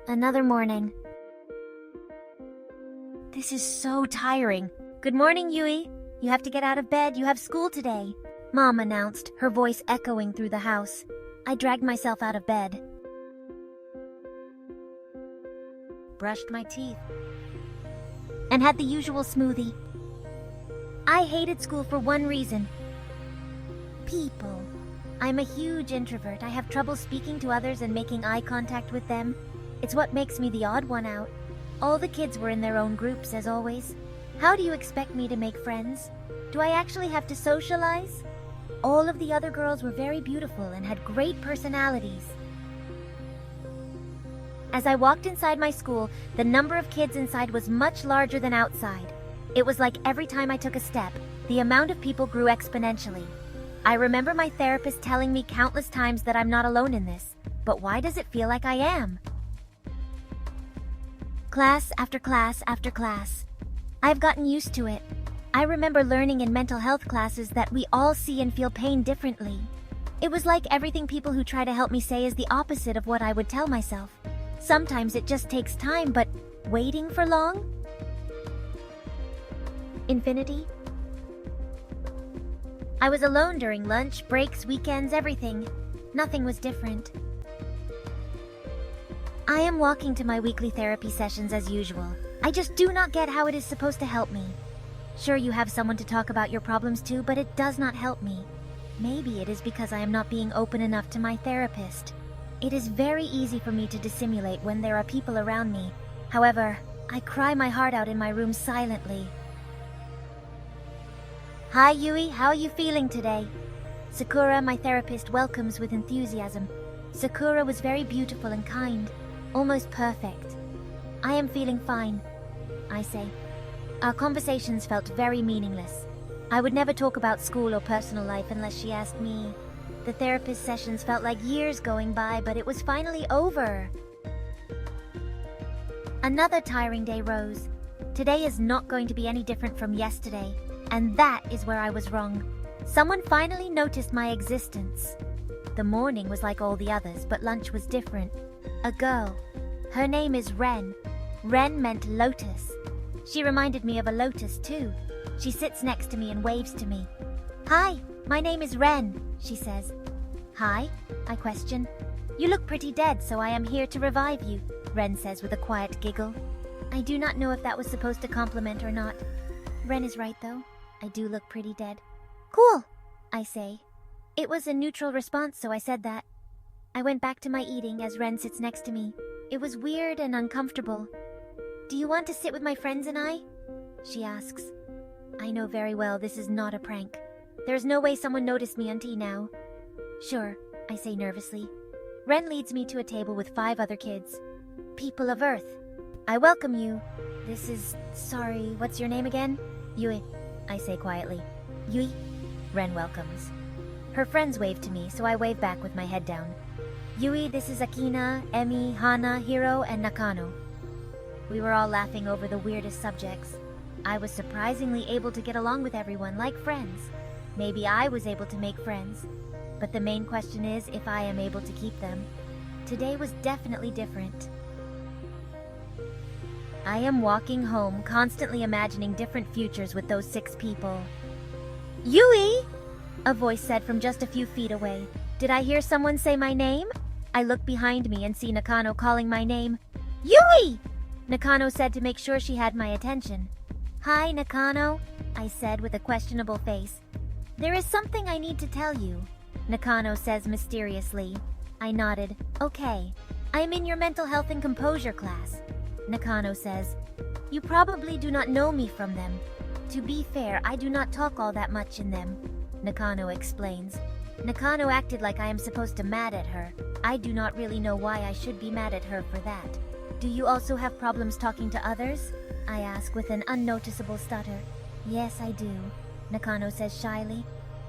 Another morning. This is so tiring. Good morning, Yui. You have to get out of bed. You have school today, Mom announced, her voice echoing through the house. I dragged myself out of bed, brushed my teeth, and had the usual smoothie. I hated school for one reason. People. I'm a huge introvert. I have trouble speaking to others and making eye contact with them. It's what makes me the odd one out. All the kids were in their own groups, as always. How do you expect me to make friends? Do I actually have to socialize? All of the other girls were very beautiful and had great personalities. As I walked inside my school, the number of kids inside was much larger than outside. It was like every time I took a step, the amount of people grew exponentially. I remember my therapist telling me countless times that I'm not alone in this, but why does it feel like I am? Class after class after class. I've gotten used to it. I remember learning in mental health classes that we all see and feel pain differently. It was like everything people who try to help me say is the opposite of what I would tell myself. Sometimes it just takes time, but waiting for long? Infinity? I was alone during lunch, breaks, weekends, everything. Nothing was different. I am walking to my weekly therapy sessions as usual. I just do not get how it is supposed to help me. Sure, you have someone to talk about your problems to, but it does not help me. Maybe it is because I am not being open enough to my therapist. It is very easy for me to dissimulate when there are people around me. However, I cry my heart out in my room silently. Hi, Yui. How are you feeling today? Sakura, my therapist, welcomes with enthusiasm. Sakura was very beautiful and kind, almost perfect. I am feeling fine, I say. Our conversations felt very meaningless. I would never talk about school or personal life unless she asked me. The therapist sessions felt like years going by, but it was finally over. Another tiring day rose. Today is not going to be any different from yesterday, and that is where I was wrong. Someone finally noticed my existence. The morning was like all the others, but lunch was different. A girl. Her name is Ren. Ren meant lotus. She reminded me of a lotus too. She sits next to me and waves to me. Hi, my name is Ren, she says. Hi, I question. You look pretty dead, so I am here to revive you, Ren says with a quiet giggle. I do not know if that was supposed to compliment or not. Ren is right though. I do look pretty dead. Cool, I say. It was a neutral response, so I said that. I went back to my eating as Ren sits next to me. It was weird and uncomfortable. Do you want to sit with my friends and I? She asks. I know very well this is not a prank. There's no way someone noticed me until now. Sure, I say nervously. Ren leads me to a table with 5 other kids. People of Earth. I welcome you. Sorry, what's your name again? Yui, I say quietly. Yui? Ren welcomes. Her friends wave to me, so I wave back with my head down. Yui, this is Akina, Emi, Hana, Hiro, and Nakano. We were all laughing over the weirdest subjects. I was surprisingly able to get along with everyone like friends. Maybe I was able to make friends. But the main question is if I am able to keep them. Today was definitely different. I am walking home, constantly imagining different futures with those 6 people. Yui! A voice said from just a few feet away. Did I hear someone say my name? I look behind me and see Nakano calling my name. Yui! Nakano said to make sure she had my attention. Hi, Nakano, I said with a questionable face. There is something I need to tell you, Nakano says mysteriously. I nodded. Okay. I am in your mental health and composure class. Nakano says. You probably do not know me from them. To be fair, I do not talk all that much in them, Nakano explains. Nakano acted like I am supposed to mad at her. I do not really know why I should be mad at her for that. Do you also have problems talking to others? I ask with an unnoticeable stutter. Yes, I do, Nakano says shyly.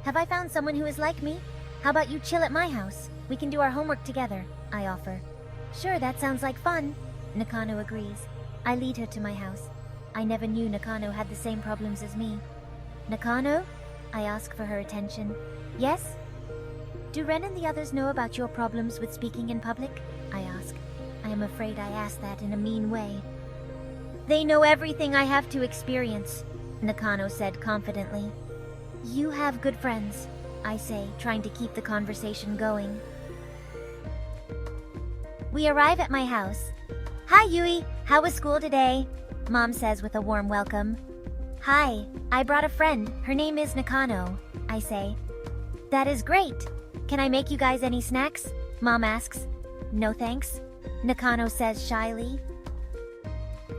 Have I found someone who is like me? How about you chill at my house? We can do our homework together, I offer. Sure, that sounds like fun, Nakano agrees. I lead her to my house. I never knew Nakano had the same problems as me. Nakano? I ask for her attention. Yes? Do Ren and the others know about your problems with speaking in public? I ask. I am afraid I asked that in a mean way. They know everything I have to experience, Nakano said confidently. You have good friends, I say, trying to keep the conversation going. We arrive at my house. Hi, Yui. How was school today? Mom says with a warm welcome. Hi, I brought a friend. Her name is Nakano, I say. That is great. Can I make you guys any snacks? Mom asks. No thanks, Nakano says shyly.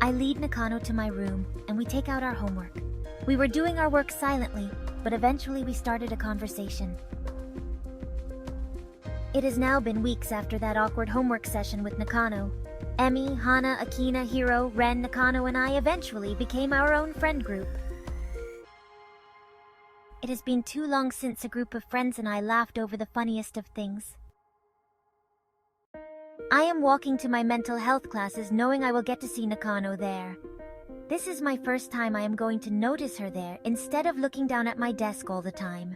I lead Nakano to my room and we take out our homework. We were doing our work silently, but eventually we started a conversation. It has now been weeks after that awkward homework session with Nakano. Emi, Hana, Akina, Hiro, Ren, Nakano, and I eventually became our own friend group. It has been too long since a group of friends and I laughed over the funniest of things. I am walking to my mental health classes knowing I will get to see Nakano there. This is my first time I am going to notice her there instead of looking down at my desk all the time.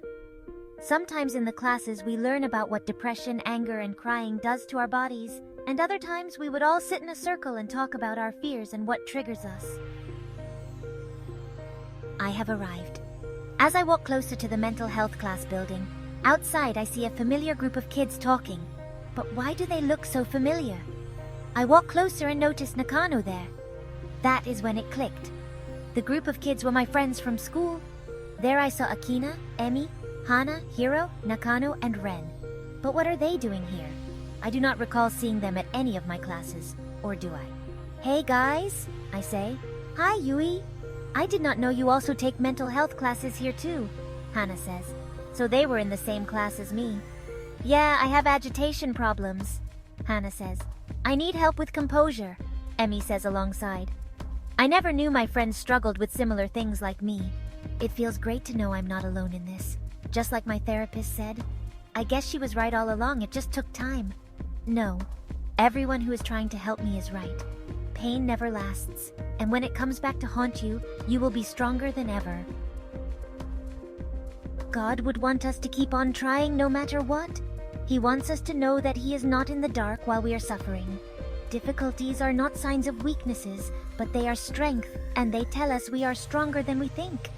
Sometimes in the classes we learn about what depression, anger, and crying does to our bodies, and other times we would all sit in a circle and talk about our fears and what triggers us. I have arrived. As I walk closer to the mental health class building, outside I see a familiar group of kids talking. But why do they look so familiar? I walk closer and notice Nakano there. That is when it clicked. The group of kids were my friends from school. There I saw Akina, Emi, Hana, Hiro, Nakano, and Ren. But what are they doing here? I do not recall seeing them at any of my classes, or do I? Hey guys, I say. Hi Yui. I did not know you also take mental health classes here too, Hana says. So they were in the same class as me. Yeah, I have agitation problems, Hana says. I need help with composure, Emi says alongside. I never knew my friends struggled with similar things like me. It feels great to know I'm not alone in this. Just like my therapist said, I guess she was right all along, it just took time. No, everyone who is trying to help me is right. Pain never lasts, and when it comes back to haunt you, you will be stronger than ever. God would want us to keep on trying no matter what. He wants us to know that He is not in the dark while we are suffering. Difficulties are not signs of weaknesses, but they are strength, and they tell us we are stronger than we think.